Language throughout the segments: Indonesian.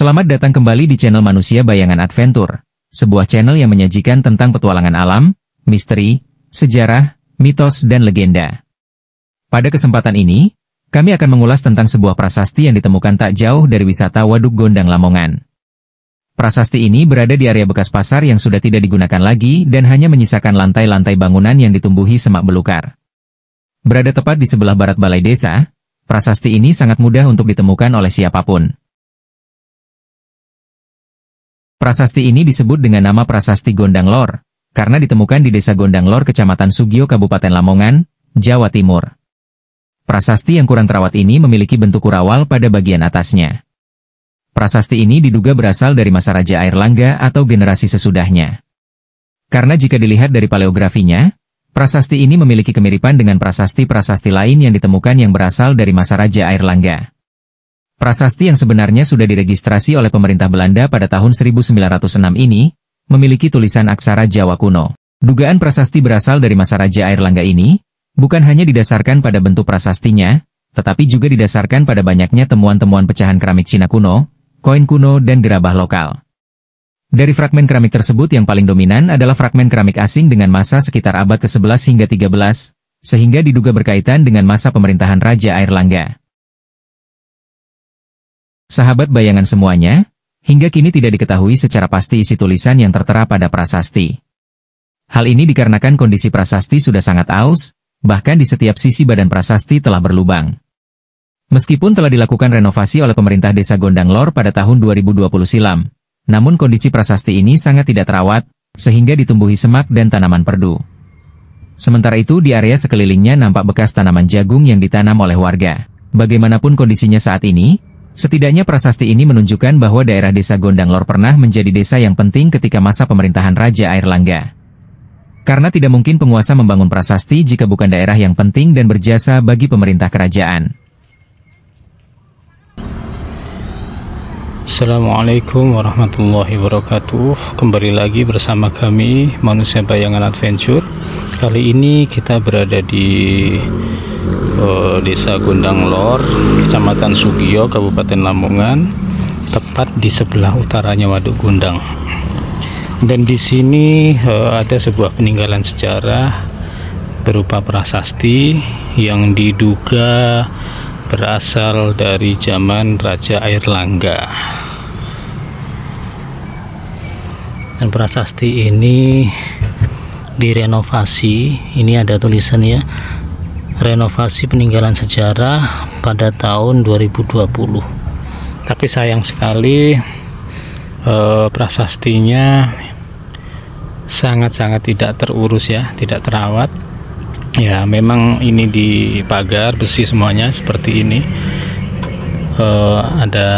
Selamat datang kembali di channel Manusia Bayangan Adventure, sebuah channel yang menyajikan tentang petualangan alam, misteri, sejarah, mitos, dan legenda. Pada kesempatan ini, kami akan mengulas tentang sebuah prasasti yang ditemukan tak jauh dari wisata Waduk Gondang Lamongan. Prasasti ini berada di area bekas pasar yang sudah tidak digunakan lagi dan hanya menyisakan lantai-lantai bangunan yang ditumbuhi semak belukar. Berada tepat di sebelah barat balai desa, prasasti ini sangat mudah untuk ditemukan oleh siapapun. Prasasti ini disebut dengan nama Prasasti Gondang Lor, karena ditemukan di Desa Gondang Lor, Kecamatan Sugio, Kabupaten Lamongan, Jawa Timur. Prasasti yang kurang terawat ini memiliki bentuk kurawal pada bagian atasnya. Prasasti ini diduga berasal dari masa Raja Airlangga atau generasi sesudahnya. Karena jika dilihat dari paleografinya, prasasti ini memiliki kemiripan dengan prasasti-prasasti lain yang ditemukan yang berasal dari masa Raja Airlangga. Prasasti yang sebenarnya sudah diregistrasi oleh pemerintah Belanda pada tahun 1906 ini, memiliki tulisan aksara Jawa kuno. Dugaan prasasti berasal dari masa Raja Airlangga ini, bukan hanya didasarkan pada bentuk prasastinya, tetapi juga didasarkan pada banyaknya temuan-temuan pecahan keramik Cina kuno, koin kuno, dan gerabah lokal. Dari fragmen keramik tersebut yang paling dominan adalah fragmen keramik asing dengan masa sekitar abad ke-11 hingga 13, sehingga diduga berkaitan dengan masa pemerintahan Raja Airlangga. Sahabat bayangan semuanya, hingga kini tidak diketahui secara pasti isi tulisan yang tertera pada prasasti. Hal ini dikarenakan kondisi prasasti sudah sangat aus, bahkan di setiap sisi badan prasasti telah berlubang. Meskipun telah dilakukan renovasi oleh pemerintah Desa Gondang Lor pada tahun 2020 silam, namun kondisi prasasti ini sangat tidak terawat, sehingga ditumbuhi semak dan tanaman perdu. Sementara itu di area sekelilingnya nampak bekas tanaman jagung yang ditanam oleh warga. Bagaimanapun kondisinya saat ini, setidaknya prasasti ini menunjukkan bahwa daerah Desa Gondang Lor pernah menjadi desa yang penting ketika masa pemerintahan Raja Airlangga. Karena tidak mungkin penguasa membangun prasasti jika bukan daerah yang penting dan berjasa bagi pemerintah kerajaan. Assalamualaikum warahmatullahi wabarakatuh. Kembali lagi bersama kami Manusia Bayangan Adventure. Kali ini kita berada di Desa Gondang Lor, Kecamatan Sugio, Kabupaten Lamongan, tepat di sebelah utaranya Waduk Gondang. Dan di sini ada sebuah peninggalan sejarah berupa prasasti yang diduga berasal dari zaman Raja Airlangga. Dan prasasti ini direnovasi. Ini ada tulisannya, renovasi peninggalan sejarah pada tahun 2020. Tapi sayang sekali prasastinya sangat-sangat tidak terurus ya, tidak terawat. Ya, memang ini dipagar besi semuanya seperti ini. Ada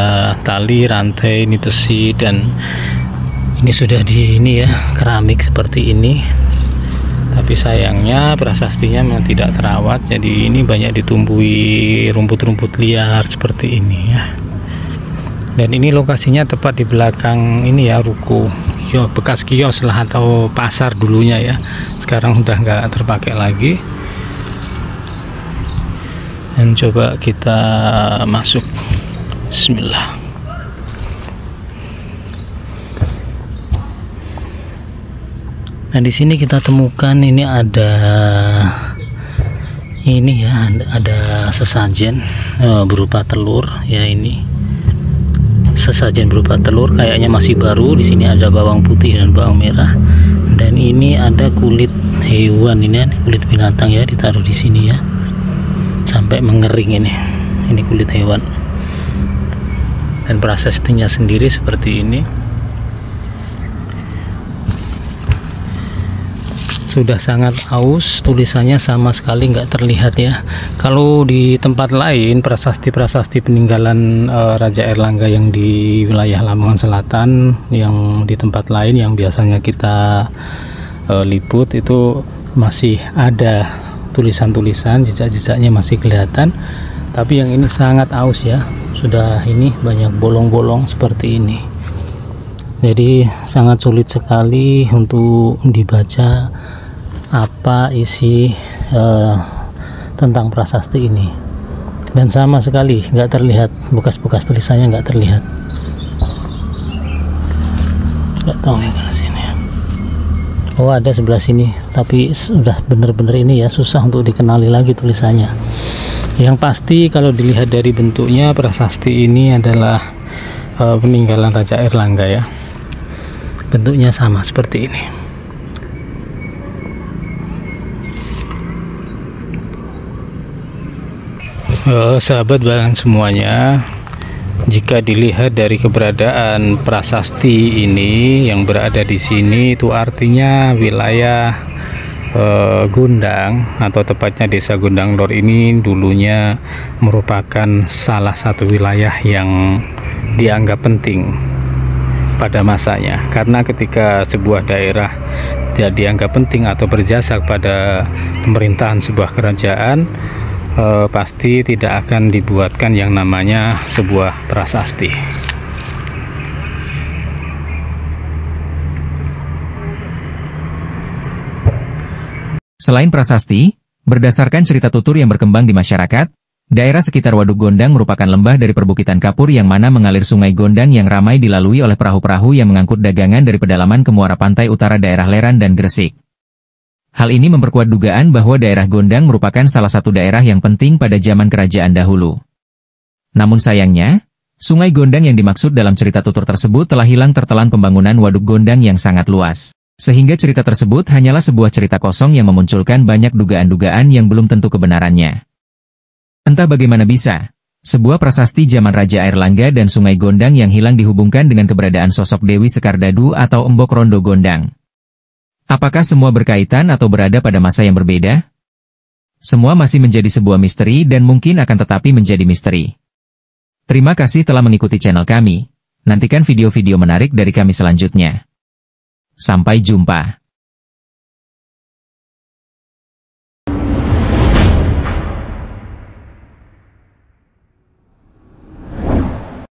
tali, rantai, ini besi, dan ini sudah keramik seperti ini. Tapi sayangnya prasastinya memang tidak terawat, jadi ini banyak ditumbuhi rumput-rumput liar seperti ini ya. Dan ini lokasinya tepat di belakang ini ya, ruko bekas kios lah atau pasar dulunya ya. Sekarang udah nggak terpakai lagi. Dan coba kita masuk. Bismillah. Nah, di sini kita temukan ini ada sesajen berupa telur ya. Ini sesajen berupa telur, kayaknya masih baru. Di sini ada bawang putih dan bawang merah, dan ini ada kulit hewan, ini kulit binatang ya, ditaruh di sini ya sampai mengering. Ini kulit hewan. Dan prasastinya sendiri seperti ini. Sudah sangat aus, tulisannya sama sekali nggak terlihat ya. Kalau di tempat lain, prasasti-prasasti peninggalan Raja Airlangga yang di wilayah Lamongan Selatan, yang di tempat lain yang biasanya kita liput, itu masih ada tulisan-tulisan, jejak-jejaknya masih kelihatan. Tapi yang ini sangat aus ya, sudah ini banyak bolong-bolong seperti ini. Jadi sangat sulit sekali untuk dibaca apa isi tentang prasasti ini. Dan sama sekali nggak terlihat, bekas-bekas tulisannya nggak terlihat. Nggak tahu ya kalau sini. Oh, ada sebelah sini, tapi sudah bener-bener ini ya, susah untuk dikenali lagi tulisannya. Yang pasti kalau dilihat dari bentuknya, prasasti ini adalah peninggalan Raja Airlangga ya. Bentuknya sama seperti ini. Sahabat bahan semuanya, jika dilihat dari keberadaan prasasti ini yang berada di sini, itu artinya wilayah Gondang atau tepatnya Desa Gondang Lor ini dulunya merupakan salah satu wilayah yang dianggap penting pada masanya, karena ketika sebuah daerah tidak dianggap penting atau berjasa pada pemerintahan sebuah kerajaan, pasti tidak akan dibuatkan yang namanya sebuah prasasti. Selain prasasti, berdasarkan cerita tutur yang berkembang di masyarakat, daerah sekitar Waduk Gondang merupakan lembah dari perbukitan kapur yang mana mengalir sungai Gondang yang ramai dilalui oleh perahu-perahu yang mengangkut dagangan dari pedalaman ke muara pantai utara daerah Leran dan Gresik. Hal ini memperkuat dugaan bahwa daerah Gondang merupakan salah satu daerah yang penting pada zaman kerajaan dahulu. Namun sayangnya, sungai Gondang yang dimaksud dalam cerita tutur tersebut telah hilang tertelan pembangunan Waduk Gondang yang sangat luas. Sehingga cerita tersebut hanyalah sebuah cerita kosong yang memunculkan banyak dugaan-dugaan yang belum tentu kebenarannya. Entah bagaimana bisa, sebuah prasasti zaman Raja Airlangga dan Sungai Gondang yang hilang dihubungkan dengan keberadaan sosok Dewi Sekardadu atau Embok Rondo Gondang. Apakah semua berkaitan atau berada pada masa yang berbeda? Semua masih menjadi sebuah misteri dan mungkin akan tetapi menjadi misteri. Terima kasih telah mengikuti channel kami. Nantikan video-video menarik dari kami selanjutnya. Sampai jumpa.